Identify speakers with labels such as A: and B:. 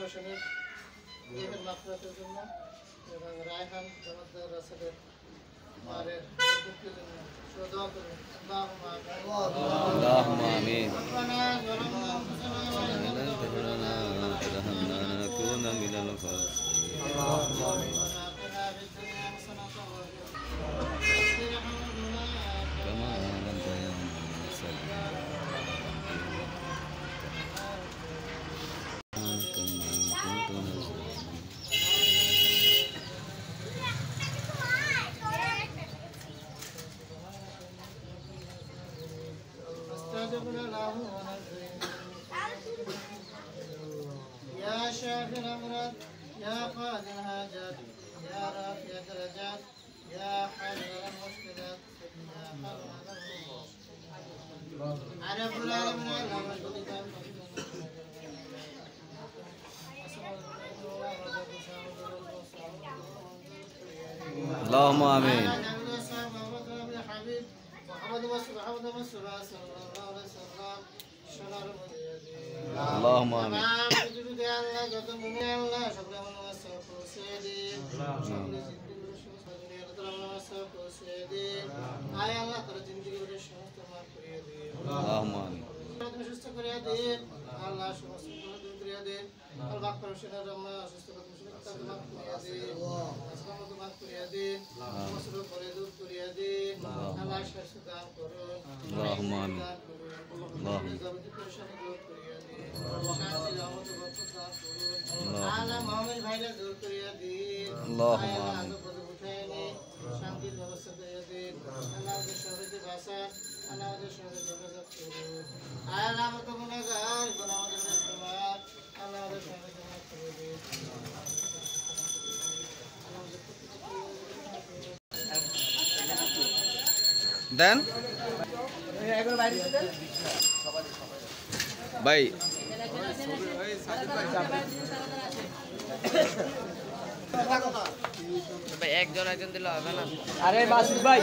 A: হোসেনের রুহের মাগফিরাতের জন্য এবং রায়হান জমাদ্দার রাসেলের মারের মুক্তির জন্য দোয়া করুন।
B: اللهم آمين ربنا نكون من الخاسرين كما ربيانا
A: يا شافي الأمراض يا قاضي الحاجات يا رافع الدرجات يا حل المشكلات يا حل على كل العالمين
B: اللهم آمين اللهم آمين اللهم آمين اللهم آمين শান্তির ব্যবস্থা করে দিন। আল্লাহর সহজে ভাষা আল্লাহর সহজে যোগাযোগ করুন। আল্লাহ আমাদের গুনাহগার আমাদের সমাজ আল্লাহর সহজে মাফ করে দিন। দেন ভাই একজন দিলে হবে না। আরে বাসির ভাই